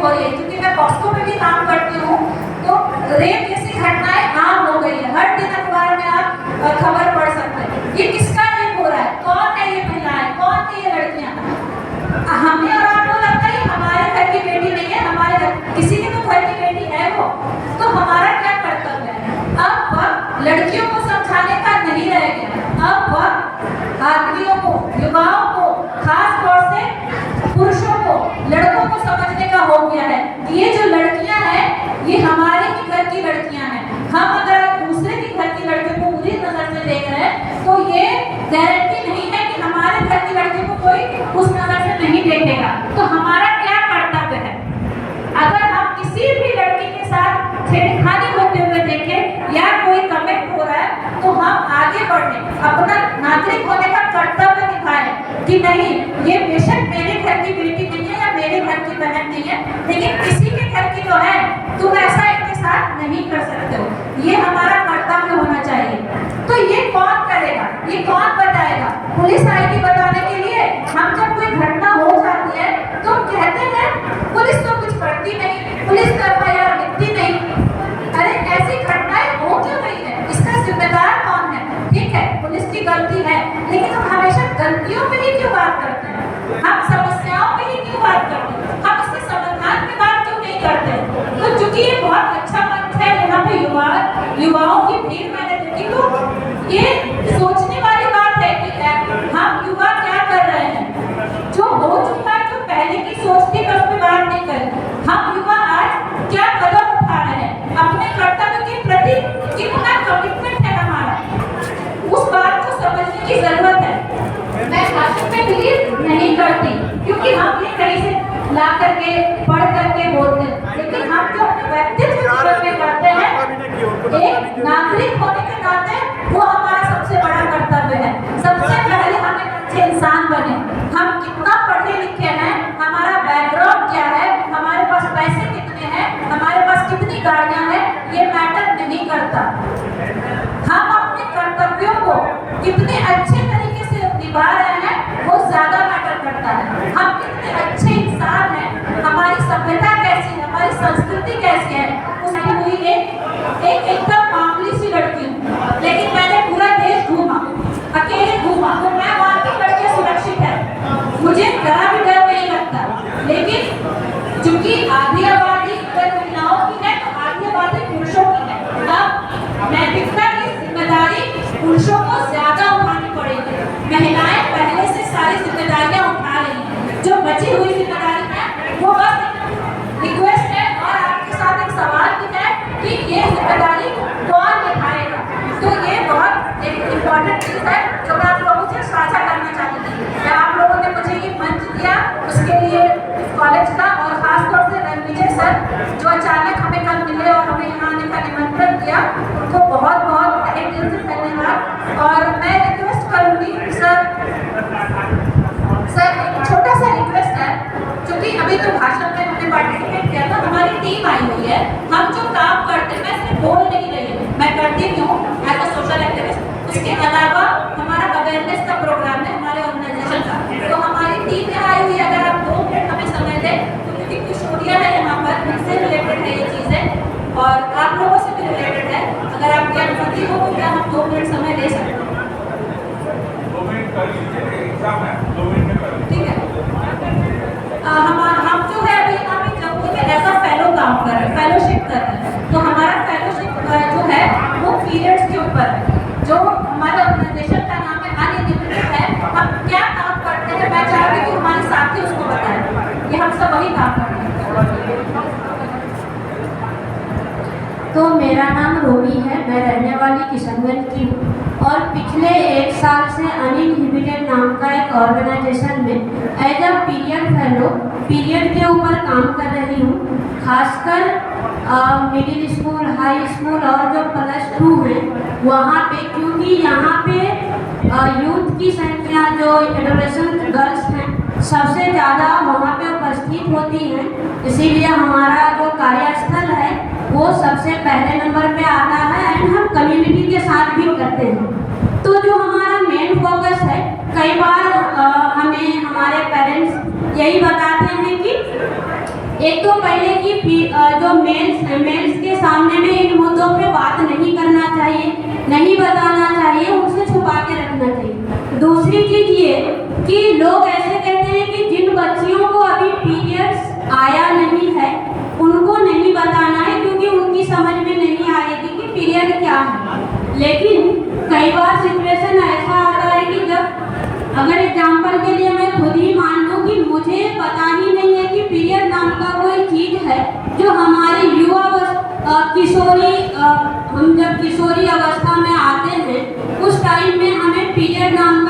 हो रही है, क्योंकि मैं पॉस्को में भी काम करती हूँ, तो रेप जैसी घटनाएं आम हो गई है। हर दिन अखबार में आप खबर पढ़ सकते हैं। ये किसका रेप हो रहा है? कौन है ये महिलाएं, कौन है ये लड़कियां? हमें और आपको लगता है हमारे घर की बेटी नहीं है, हमारे घर किसी के तो घर की बेटी है वो, तो हमारा क्या कर्तव्य है? अब वक्त लड़कियों को समझाने का नहीं रह गया। अब वक्त आदमियों को, युवाओं को, खास तौर से पुरुषों को, लड़कों को समझने का हो गया है कि ये जो लड़कियां हैं ये हमारे ही घर की लड़कियां हैं। हम अगर दूसरे के घर की लड़की को बुरी नजर से देख रहे हैं तो ये गारंटी नहीं है कि हमारे घर की लड़की को कोई उस नजर से नहीं देखेगा। तो हमारा क्या कर्तव्य है? अगर हम किसी भी लड़की के साथ छेड़खानी होते हुए देखें या कोई कमेंट हो रहा है तो हम आगे बढ़े, अपना नागरिक होने का कर्तव्य निभाएं कि नहीं, ये बेशक मेरे घर की बेटी नहीं है या मेरे घर की बहन नहीं है, लेकिन किसी के घर की तो है, तुम ऐसा इनके साथ नहीं कर सकते हो। ये हमारा कर्तव्य होना चाहिए। तो ये कौन करेगा, ये कौन बताएगा? पुलिस आएगी बताने के लिए। हम जब कोई घटना हो जाती है तो कहते हैं पुलिस तो कुछ करती नहीं, पुलिस तो एफआईआर लिखती नहीं। अरे ऐसी घटनाएं हो क्यों रही है? इसका जिम्मेदार कौन है? ठीक है, पुलिस की गलती है, लेकिन हम हमेशा गलतियों पे ही क्यों बात करते हैं? हम समस्याओं पे ही क्यों बात करते हैं? हम उसके समाधान की बात क्यों नहीं करते? तो चूंकि ये बहुत अच्छा मंच है, यहाँ पे युवाओं की भीड़ मैंने देखी, तो ये सोचने वाली बात है कि हम युवा क्या कर रहे हैं। जो हो चुका है, जो पहले की सोच थी, मैं उस पर बात नहीं कर। हम युवा आज क्या कदम उठा रहे हैं, अपने कर्तव्य के प्रति कितना कमिटमेंट है हमारा, उस बात को समझने की जरूरत है। मैं भाषण में बिलीव नहीं करती, क्योंकि हम ये कहीं से ला करके पढ़ करके बोलते हैं, लेकिन हम जो अपने व्यक्तित्व जीवन में करते हैं, एक नागरिक होने के नाते वो हमारा सबसे बड़ा कर्तव्य है। सबसे पहले हम एक अच्छे इंसान बने। हम कितना पढ़े लिखे हैं, हमारा बैकग्राउंड क्या है, हमारे पास पैसे कितने हैं, हमारे पास कितनी गाड़ियां हैं, ये मैटर नहीं करता। हम अपने कर्तव्यों को कितने अच्छे तरीके से निभा रहे हैं वो ज्यादा मैटर करता है। हम कितने अच्छे इंसान हैं, हमारी सभ्यता कैसी है, हमारी संस्कृति कैसी है। उसकी हुई एकदम मामूली सी लड़की हूँ, लेकिन मैंने पूरा देश घूमा, अकेले घूमा, तो मैं वहाँ की लड़कियाँ सुरक्षित है, मुझे जरा भी डर नहीं लगता। लेकिन चूंकि आधी आबादी अगर महिलाओं की है तो आधी आबादी पुरुषों की है। अब नैतिकता की जिम्मेदारी पुरुषों को ज्यादा उठानी पड़ेगी। महिलाएं पहले से सारी जिम्मेदारियां उठा रही हैं, जो बची हुई जिम्मेदारी है वो बस रिक्वेस्ट है। और आपके साथ एक सवाल भी है कि ये जिम्मेदारी कौन निभाएगा। तो ये बहुत एक इम्पोर्टेंट चीज है जो मैं आप लोगों से साझा करना चाहती थी। आप लोगों ने मुझे ये मंच दिया, उसके लिए कॉलेज का और खासतौर से रणविजय सर जो अचानक हमें कल मिले और हमें यहाँ आने का निमंत्रण दिया, उनको बहुत बहुत तहे दिल से धन्यवाद। और मैं रिक्वेस्ट करूँगी सर एक छोटा सा रिक्वेस्ट है, क्योंकि अभी तो भाषण में हमने पार्टिसिपेट किया था, हमारी टीम आई हुई है, हम जो काम करते हैं मैं सिर्फ बोल नहीं रही हूँ, मैं करती भी हूँ एज अ सोशल एक्टिविस्ट। उसके अलावा हमारा अवेयरनेस का प्रोग्राम है हमारे ऑर्गेनाइजेशन का, तो हमारी टीम में आई हुई है। अगर आप 2 मिनट हमें समय दें तो क्योंकि किशोरिया है यहाँ पर, इससे रिलेटेड है ये चीज़ें और आप लोगों से भी रिलेटेड है। अगर आपकी अनुमति हो तो क्या हम 2 मिनट समय ले सकते हैं? 2 मिनट कर लीजिए, एग्जाम है, 2 मिनट में कर लीजिए। ठीक है। हम जो है अभी यहाँ पे जम्मू में ऐसा फेलो काम कर रहे हैं, फेलोशिप कर रहे हैं। तो हमारा फेलोशिप जो है वो पीरियड्स के ऊपर है। जो हमारे ऑर्गेनाइजेशन का नाम है अनलिमिटेड है। हम क्या काम करते हैं मैं चाहती हूँ कि हमारे साथी उसको बताएं। ये हम सब वही काम करते हैं। तो मेरा नाम रोमी है, मैं रहने वाली किशनगंज की हूँ और पिछले 1 साल से अनइनहिबिटेड नाम का एक ऑर्गेनाइजेशन में as a period fellow period के ऊपर काम कर रही हूँ। खासकर मिडिल स्कूल, हाई स्कूल और जो +2 है वहाँ पे, क्योंकि यहाँ पे यूथ की संख्या जो एडोलेसेंट गर्ल्स हैं सबसे ज़्यादा वहाँ पे उपस्थित होती हैं, इसीलिए हमारा जो कार्यस्थल है वो सबसे पहले नंबर पे आता है एंड हम कम्युनिटी के साथ भी करते हैं। तो जो हमारा मेन फोकस है, कई बार हमें हमारे पेरेंट्स यही बताते हैं कि एक तो पहले कि जो मेल्स के सामने में इन मुद्दों पे बात नहीं करना चाहिए, नहीं बताना चाहिए, उनसे छुपा के रखना चाहिए। दूसरी चीज ये कि लोग ऐसे कहते हैं कि जिन बच्चियों को अभी पीरियड्स आया नहीं है उनको नहीं बताना है क्योंकि उनकी समझ में नहीं आएगी कि पीरियड क्या है। लेकिन कई बार सिचुएशन ऐसा आता है कि जब अगर एग्जाम्पल के लिए मैं खुद ही मान लूँ कि मुझे पता ही नहीं है कि पीरियड नाम का कोई चीज़ है जो हमारे हम जब किशोरी अवस्था में आते हैं उस टाइम में हमें पीरियड नाम